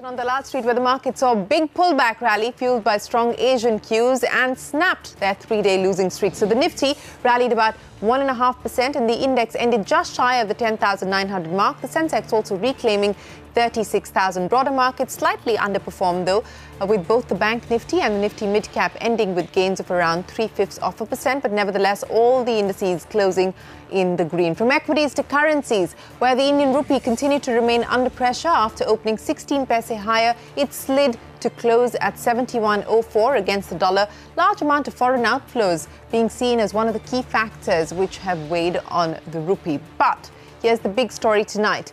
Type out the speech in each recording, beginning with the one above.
On the Lal Street, where the market saw a big pullback rally fueled by strong Asian cues and snapped their three-day losing streak. So the Nifty rallied about 1.5% and the index ended just shy of the 10,900 mark. The Sensex also reclaiming 36,000. Broader markets slightly underperformed though, with both the Bank Nifty and the Nifty Mid-Cap ending with gains of around 0.75%. But nevertheless, all the indices closing in the green. From equities to currencies, where the Indian rupee continued to remain under pressure after opening 16 paise higher, it slid to close at 71.04 against the dollar. Large amount of foreign outflows being seen as one of the key factors which have weighed on the rupee. But here's the big story tonight.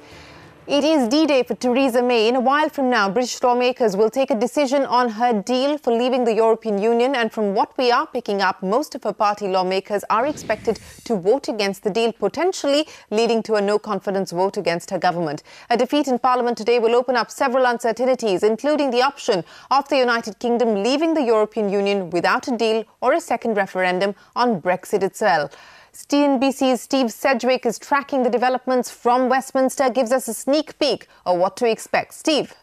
It is D-Day for Theresa May. In a while from now, British lawmakers will take a decision on her deal for leaving the European Union. And from what we are picking up, most of her party lawmakers are expected to vote against the deal, potentially leading to a no-confidence vote against her government. A defeat in Parliament today will open up several uncertainties, including the option of the United Kingdom leaving the European Union without a deal or a second referendum on Brexit itself. CNBC's Steve Sedgwick is tracking the developments from Westminster, gives us a sneak peek of what to expect. Steve.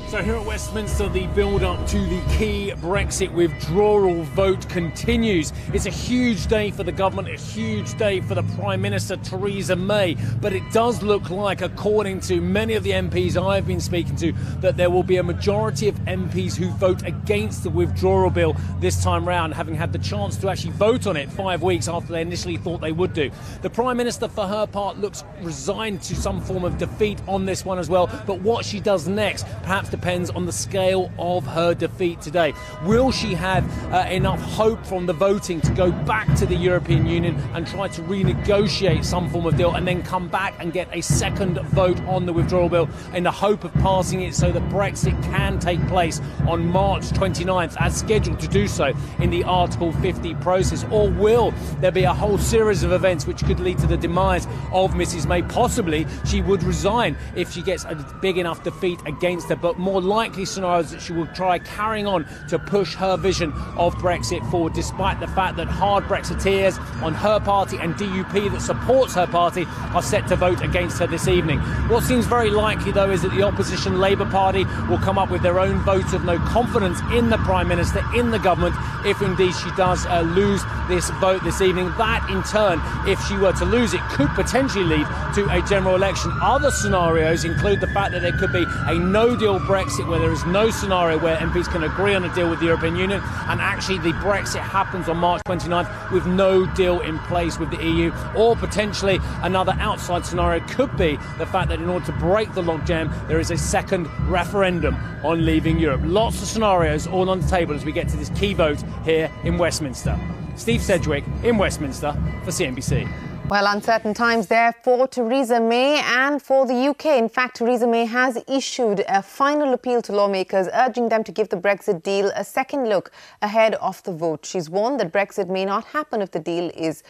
So here at Westminster, the build-up to the key Brexit withdrawal vote continues. It's a huge day for the government, a huge day for the Prime Minister, Theresa May. But it does look like, according to many of the MPs I've been speaking to, that there will be a majority of MPs who vote against the withdrawal bill this time round, having had the chance to actually vote on it 5 weeks after they initially thought they would do. The Prime Minister, for her part, looks resigned to some form of defeat on this one as well. But what she does next perhaps depends on the scale of her defeat today. Will she have enough hope from the voting to go back to the European Union and try to renegotiate some form of deal and then come back and get a second vote on the withdrawal bill in the hope of passing it so that Brexit can take place on March 29th as scheduled to do so in the Article 50 process? Or will there be a whole series of events which could lead to the demise of Mrs May? Possibly she would resign if she gets a big enough defeat against her, but more likely scenarios that she will try carrying on to push her vision of Brexit forward, despite the fact that hard Brexiteers on her party and DUP that supports her party are set to vote against her this evening. What seems very likely, though, is that the opposition Labour Party will come up with their own vote of no confidence in the Prime Minister, in the government, if indeed she does lose this vote this evening. That, in turn, if she were to lose it, could potentially lead to a general election. Other scenarios include the fact that there could be a no-deal Brexit, where there is no scenario where MPs can agree on a deal with the European Union, and actually the Brexit happens on March 29th with no deal in place with the EU. Or potentially another outside scenario could be the fact that in order to break the logjam, there is a second referendum on leaving Europe. Lots of scenarios all on the table as we get to this key vote here in Westminster. Steve Sedgwick in Westminster for CNBC. Well, uncertain times there for Theresa May and for the UK. In fact, Theresa May has issued a final appeal to lawmakers, urging them to give the Brexit deal a second look ahead of the vote. She's warned that Brexit may not happen if the deal is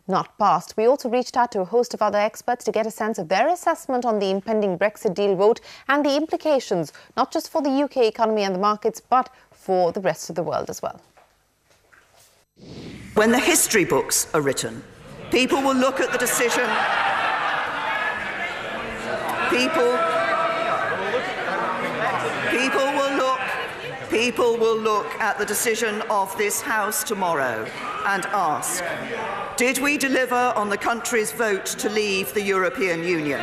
not passed. We also reached out to a host of other experts to get a sense of their assessment on the impending Brexit deal vote and the implications, not just for the UK economy and the markets, but for the rest of the world as well. When the history books are written, people will look at the decision. People will look at the decision of this House tomorrow and ask, did we deliver on the country's vote to leave the European Union?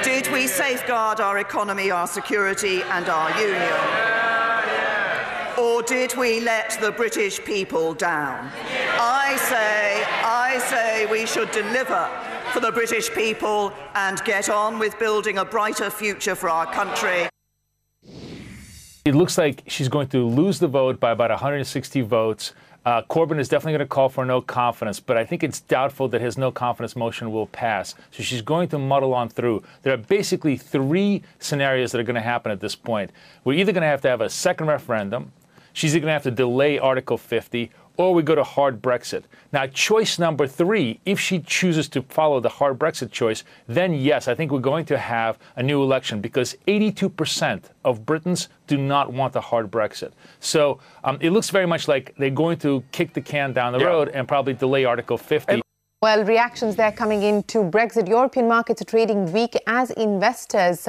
Did we safeguard our economy, our security and our union? Or did we let the British people down? I say we should deliver for the British people and get on with building a brighter future for our country. It looks like she's going to lose the vote by about 160 votes. Corbyn is definitely going to call for no confidence, but I think it's doubtful that his no confidence motion will pass. So she's going to muddle on through. There are basically three scenarios that are going to happen at this point. We're either going to have a second referendum, she's either going to have to delay Article 50, or we go to hard Brexit. Now, choice number three, if she chooses to follow the hard Brexit choice, then yes, I think we're going to have a new election because 82% of Britons do not want a hard Brexit. So it looks very much like they're going to kick the can down the road and probably delay Article 50. Well, reactions there coming into Brexit. European markets are trading weak as investors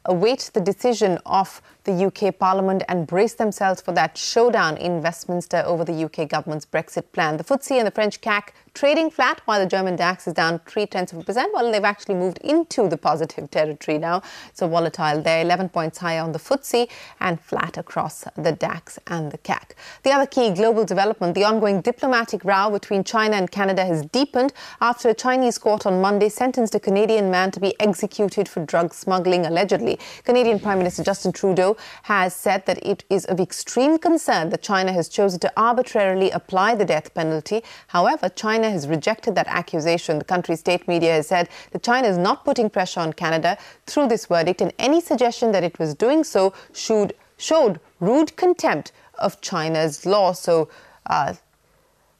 await the decision of the UK Parliament and brace themselves for that showdown in Westminster over the UK government's Brexit plan. The FTSE and the French CAC trading flat, while the German DAX is down 0.3%. Well, they've actually moved into the positive territory now. So volatile there, 11 points higher on the FTSE and flat across the DAX and the CAC. The other key global development, the ongoing diplomatic row between China and Canada has deepened after a Chinese court on Monday sentenced a Canadian man to be executed for drug smuggling, allegedly. Canadian Prime Minister Justin Trudeau has said that it is of extreme concern that China has chosen to arbitrarily apply the death penalty. However, China has rejected that accusation. The country's state media has said that China is not putting pressure on Canada through this verdict, and any suggestion that it was doing so showed rude contempt of China's law. So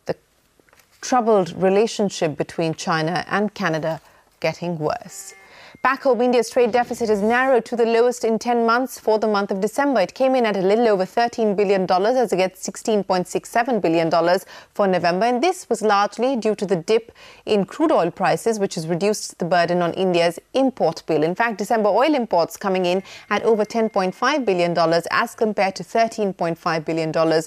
the troubled relationship between China and Canada getting worse. Back home, India's trade deficit has narrowed to the lowest in 10 months for the month of December. It came in at a little over $13 billion as against $16.67 billion for November. And this was largely due to the dip in crude oil prices, which has reduced the burden on India's import bill. In fact, December oil imports coming in at over $10.5 billion as compared to $13.5 billion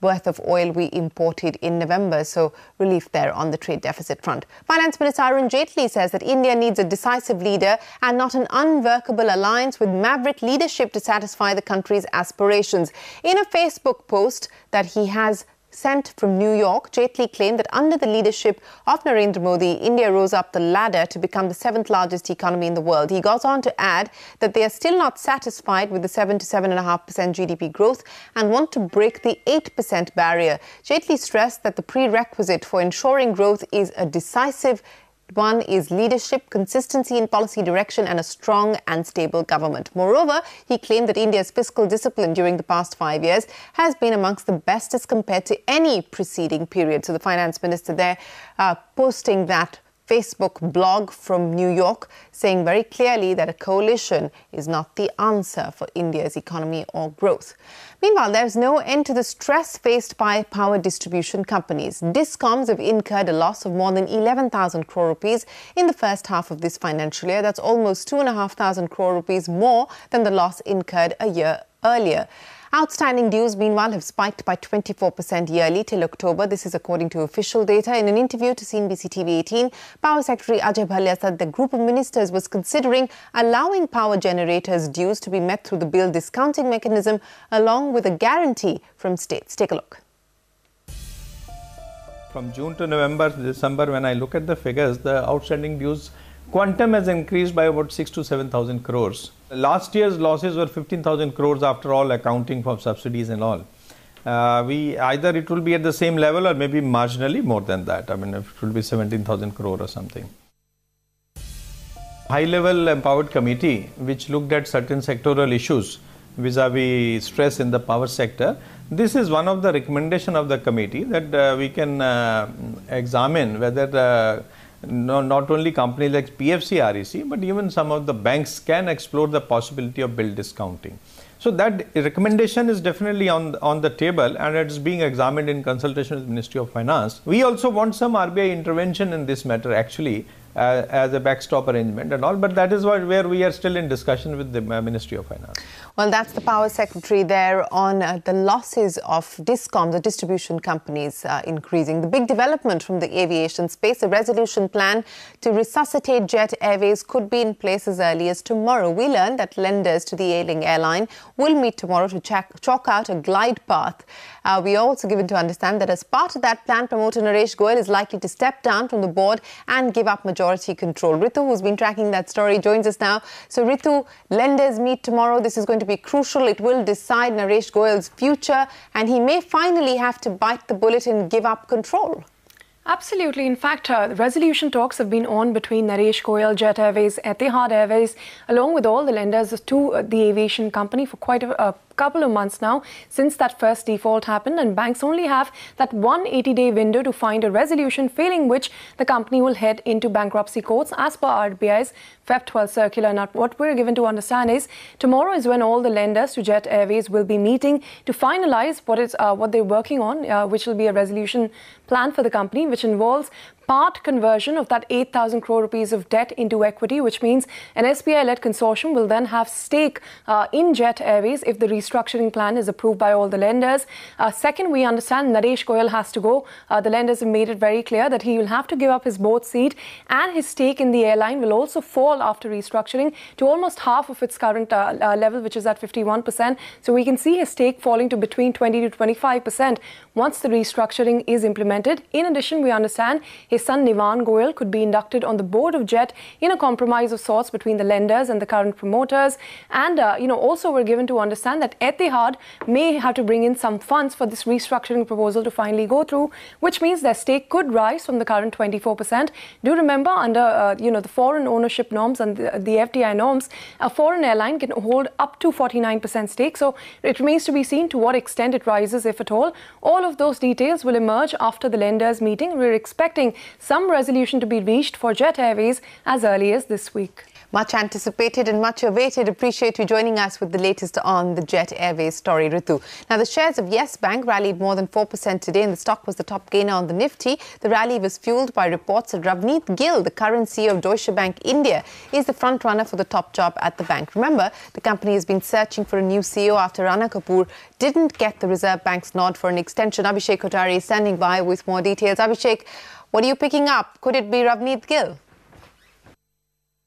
worth of oil we imported in November. So relief there on the trade deficit front. Finance Minister Arun Jaitley says that India needs a decisive leader and not an unworkable alliance with maverick leadership to satisfy the country's aspirations. In a Facebook post that he has sent from New York, Jaitley claimed that under the leadership of Narendra Modi, India rose up the ladder to become the 7th largest economy in the world. He goes on to add that they are still not satisfied with the 7 to 7.5% GDP growth and want to break the 8% barrier. Jaitley stressed that the prerequisite for ensuring growth is a decisive one is leadership, consistency in policy direction and a strong and stable government. Moreover, he claimed that India's fiscal discipline during the past 5 years has been amongst the best as compared to any preceding period. So the finance minister there posting that Facebook blog from New York, saying very clearly that a coalition is not the answer for India's economy or growth. Meanwhile, there's no end to the stress faced by power distribution companies. Discoms have incurred a loss of more than 11,000 crore rupees in the first half of this financial year. That's almost 2,500 crore rupees more than the loss incurred a year earlier. Outstanding dues, meanwhile, have spiked by 24% yearly till October. This is according to official data. In an interview to CNBC TV 18, Power Secretary Ajay Bhalia said the group of ministers was considering allowing power generators' dues to be met through the bill discounting mechanism, along with a guarantee from states. Take a look. From June to November, December, when I look at the figures, the outstanding dues quantum has increased by about 6 to 7,000 crores. Last year's losses were 15,000 crores after all, accounting for subsidies and all. Either it will be at the same level or maybe marginally more than that. I mean, it will be 17,000 crore or something. High-level empowered committee, which looked at certain sectoral issues vis-a-vis stress in the power sector. This is one of the recommendation of the committee that we can examine whether not only companies like PFC, REC, but even some of the banks can explore the possibility of bill discounting. So that recommendation is definitely on the table and it's being examined in consultation with the Ministry of Finance. We also want some RBI intervention in this matter actually as a backstop arrangement and all, but that is where we are still in discussion with the Ministry of Finance. Well, that's the Power Secretary there on the losses of Discom, the distribution companies increasing. The big development from the aviation space, a resolution plan to resuscitate Jet Airways could be in place as early as tomorrow. We learned that lenders to the ailing airline will meet tomorrow to chalk out a glide path. We are also given to understand that as part of that plan, promoter Naresh Goyal is likely to step down from the board and give up majority control. Ritu, who's been tracking that story, joins us now. So Ritu, lenders meet tomorrow. This is going to be crucial. It will decide Naresh Goyal's future and he may finally have to bite the bullet and give up control. Absolutely. In fact, the resolution talks have been on between Naresh Goyal, Jet Airways, Etihad Airways, along with all the lenders to the aviation company for quite a couple of months now since that first default happened, and banks only have that 180-day window to find a resolution, failing which the company will head into bankruptcy courts as per RBI's Feb 12 circular. Now, what we're given to understand is tomorrow is when all the lenders to Jet Airways will be meeting to finalize what they're working on, which will be a resolution plan for the company, which involves part conversion of that 8,000 crore rupees of debt into equity, which means an SBI-led consortium will then have stake in Jet Airways if the restructuring plan is approved by all the lenders. Second, we understand Naresh Goyal has to go. The lenders have made it very clear that he will have to give up his board seat, and his stake in the airline will also fall after restructuring to almost half of its current level, which is at 51%. So we can see his stake falling to between 20 to 25% once the restructuring is implemented. In addition, we understand his son Nivan Goyal could be inducted on the board of Jet in a compromise of sorts between the lenders and the current promoters. And, also we're given to understand that Etihad may have to bring in some funds for this restructuring proposal to finally go through, which means their stake could rise from the current 24%. Do remember, under, the foreign ownership norms and the FDI norms, a foreign airline can hold up to 49% stake. So it remains to be seen to what extent it rises, if at all. All of those details will emerge after the lenders' meeting. We're expecting some resolution to be reached for Jet Airways as early as this week. Much anticipated and much awaited. Appreciate you joining us with the latest on the Jet Airways story, Ritu. Now, the shares of Yes Bank rallied more than 4% today, and the stock was the top gainer on the Nifty. The rally was fueled by reports that Ravneet Gill, the current CEO of Deutsche Bank India, is the front runner for the top job at the bank. Remember, the company has been searching for a new CEO after Rana Kapoor didn't get the Reserve Bank's nod for an extension. Abhishek Kothari is standing by with more details. Abhishek, what are you picking up? Could it be Ravneet Gill?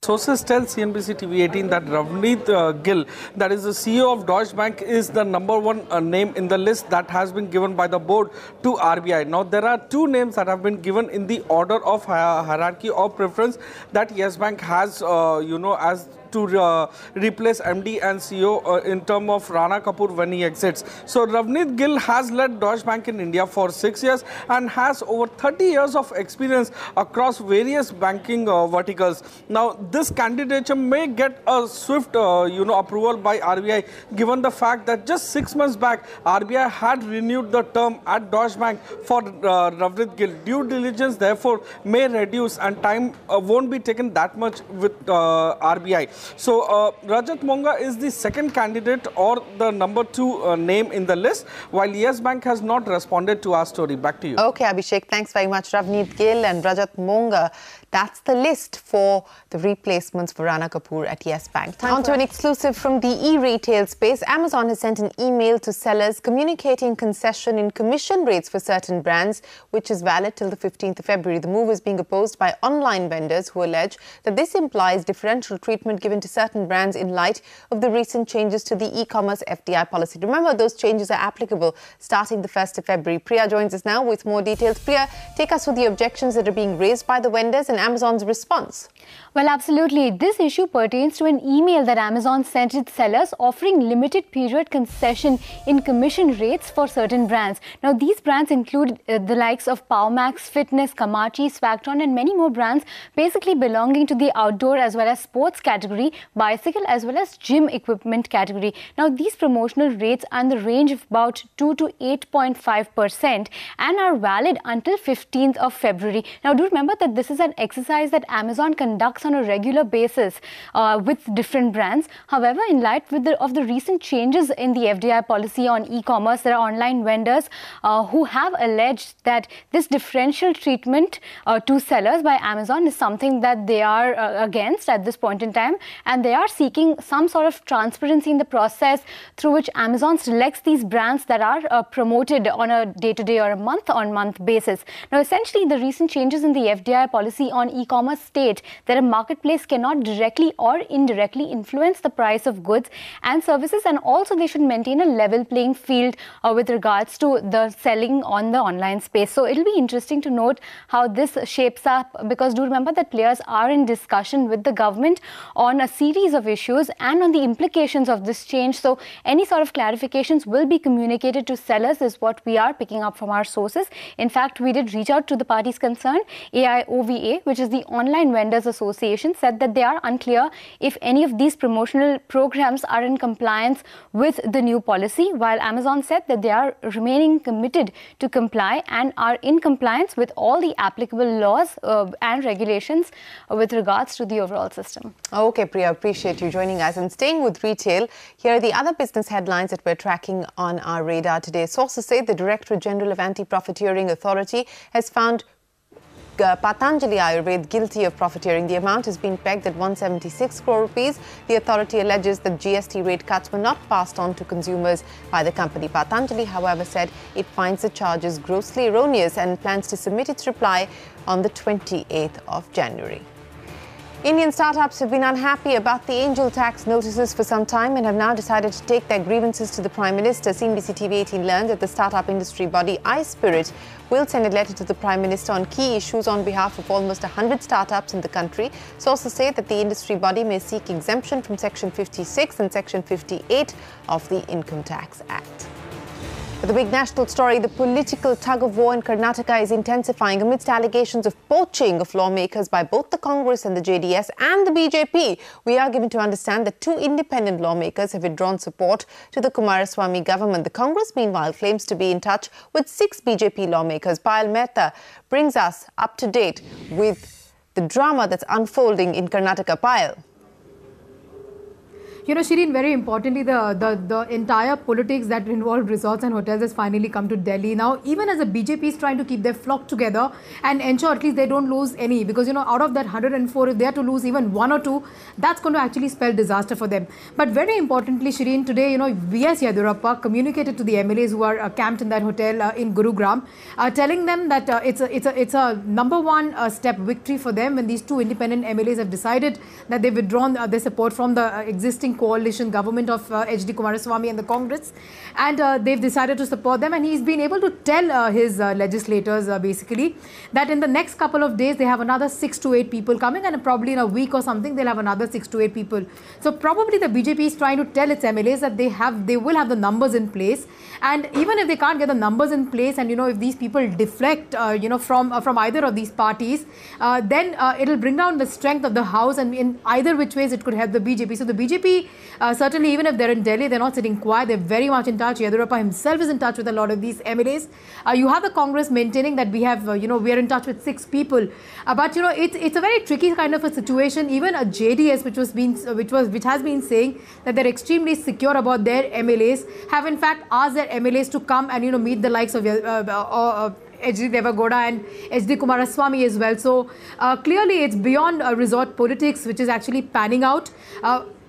Sources tell CNBC TV18 that Ravneet Gill, that is the CEO of Deutsche Bank, is the #1 name in the list that has been given by the board to RBI. Now, there are two names that have been given in the order of hierarchy or preference that Yes Bank has, as to replace MD and CEO in terms of Rana Kapoor when he exits. So Ravneet Gill has led Deutsche Bank in India for 6 years and has over 30 years of experience across various banking verticals. Now, this candidature may get a swift approval by RBI, given the fact that just 6 months back RBI had renewed the term at Deutsche Bank for Ravneet Gill. Due diligence therefore may reduce and time won't be taken that much with RBI. So Rajat Monga is the second candidate or the #2 name in the list, while Yes Bank has not responded to our story. Back to you. Okay, Abhishek, thanks very much. Ravneet Gill and Rajat Monga. That's the list for the replacements for Rana Kapoor at Yes Bank. On to an exclusive from the e-retail space. Amazon has sent an email to sellers communicating concession in commission rates for certain brands, which is valid till the 15th of February. The move is being opposed by online vendors who allege that this implies differential treatment given to certain brands in light of the recent changes to the e-commerce FDI policy. Remember, those changes are applicable starting the 1st of February. Priya joins us now with more details. Priya, take us through the objections that are being raised by the vendors and Amazon's response. Well, absolutely. This issue pertains to an email that Amazon sent its sellers offering limited period concession in commission rates for certain brands. Now, these brands include the likes of Powmax, Fitness, Kamachi, Swagtron and many more brands basically belonging to the outdoor as well as sports category, bicycle as well as gym equipment category. Now, these promotional rates are in the range of about 2 to 8.5% and are valid until 15th of February. Now, do remember that this is an exercise that Amazon conducts on a regular basis with different brands. However, in light of the recent changes in the FDI policy on e-commerce, there are online vendors who have alleged that this differential treatment to sellers by Amazon is something that they are against at this point in time, and they are seeking some sort of transparency in the process through which Amazon selects these brands that are promoted on a day-to-day or a month-on-month basis. Now, essentially, the recent changes in the FDI policy on e-commerce state that a marketplace cannot directly or indirectly influence the price of goods and services, and also they should maintain a level playing field with regards to the selling on the online space. So it'll be interesting to note how this shapes up, because do remember that players are in discussion with the government on a series of issues and on the implications of this change. So any sort of clarifications will be communicated to sellers is what we are picking up from our sources. In fact, we did reach out to the parties concerned. AIOVA, which is the Online Vendors Association, said that they are unclear if any of these promotional programs are in compliance with the new policy, while Amazon said that they are remaining committed to comply and are in compliance with all the applicable laws and regulations with regards to the overall system. Okay, Priya, appreciate you joining us. And staying with retail, here are the other business headlines that we're tracking on our radar today. Sources say the Director General of Anti-Profiteering Authority has found Patanjali Ayurved guilty of profiteering. The amount has been pegged at 176 crore rupees. The authority alleges that GST rate cuts were not passed on to consumers by the company. Patanjali, however, said it finds the charges grossly erroneous and plans to submit its reply on the 28th of January. Indian startups have been unhappy about the angel tax notices for some time and have now decided to take their grievances to the Prime Minister. CNBC TV 18 learned that the startup industry body iSpirit will send a letter to the Prime Minister on key issues on behalf of almost 100 startups in the country. Sources say that the industry body may seek exemption from Section 56 and Section 58 of the Income Tax Act. The big national story, the political tug-of-war in Karnataka is intensifying amidst allegations of poaching of lawmakers by both the Congress and the JDS and the BJP. We are given to understand that 2 independent lawmakers have withdrawn support to the Kumaraswamy government. The Congress, meanwhile, claims to be in touch with 6 BJP lawmakers. Payal Mehta brings us up to date with the drama that's unfolding in Karnataka. Payal. You know, Shireen, very importantly, the entire politics that involved resorts and hotels has finally come to Delhi. Now, even as the BJP is trying to keep their flock together and ensure at least they don't lose any, because, you know, out of that 104, if they are to lose even 1 or 2, that's going to actually spell disaster for them. But very importantly, Shireen, today, you know, V.S. Yadurappa communicated to the MLAs who are camped in that hotel in Gurugram, telling them that it's a number one step victory for them when these 2 independent MLAs have decided that they've withdrawn their support from the existing coalition government of H.D. Kumaraswamy and the Congress, and they've decided to support them, and he's been able to tell his legislators basically that in the next couple of days they have another 6 to 8 people coming, and probably in a week or something they'll have another 6 to 8 people. So probably the BJP is trying to tell its MLAs that they will have the numbers in place, and even if they can't get the numbers in place, and you know, if these people deflect you know, from either of these parties, then it'll bring down the strength of the house, and in either which ways it could help the BJP. So the BJP certainly, even if they're in Delhi, they're not sitting quiet. They're very much in touch. Yadurappa himself is in touch with a lot of these MLAs. You have the Congress maintaining that we have, you know, we are in touch with 6 people. But you know, it's a very tricky kind of a situation. Even a JDS, which has been saying that they're extremely secure about their MLAs, have in fact asked their MLAs to come and, you know, meet the likes of H.D. Devagowda and H.D. Kumaraswamy as well. So clearly it's beyond resort politics, which is actually panning out.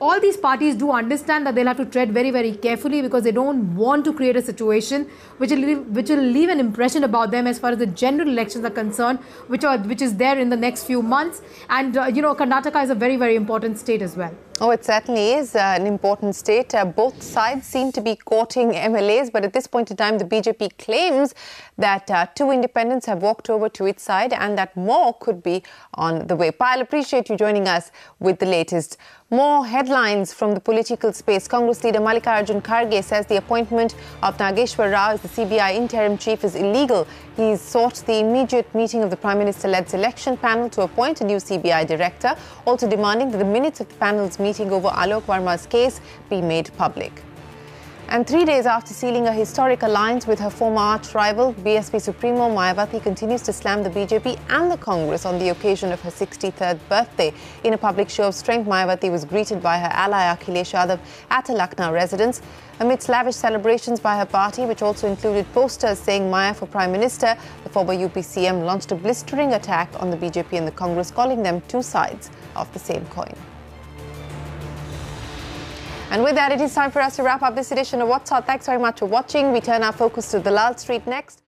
All these parties do understand that they'll have to tread very, very carefully, because they don't want to create a situation which will leave an impression about them as far as the general elections are concerned, which is there in the next few months. And you know, Karnataka is a very, very important state as well. Oh, it certainly is an important state. Both sides seem to be courting MLAs, but at this point in time, the BJP claims that 2 independents have walked over to its side and that more could be on the way. Payal, appreciate you joining us with the latest. More headlines from the political space. Congress leader Mallikarjun Kharge says the appointment of Nageshwar Rao as the CBI interim chief is illegal. He's sought the immediate meeting of the Prime Minister-led selection panel to appoint a new CBI director, also demanding that the minutes of the panel's meeting over Alok Verma's case be made public. And 3 days after sealing a historic alliance with her former arch-rival, BSP Supremo Mayawati continues to slam the BJP and the Congress on the occasion of her 63rd birthday. In a public show of strength, Mayawati was greeted by her ally Akhilesh Yadav at a Lucknow residence. Amidst lavish celebrations by her party, which also included posters saying Maya for Prime Minister, the former UP CM launched a blistering attack on the BJP and the Congress, calling them 2 sides of the same coin. And with that, it is time for us to wrap up this edition of What's Hot. Thanks very much for watching. We turn our focus to the Lal Street next.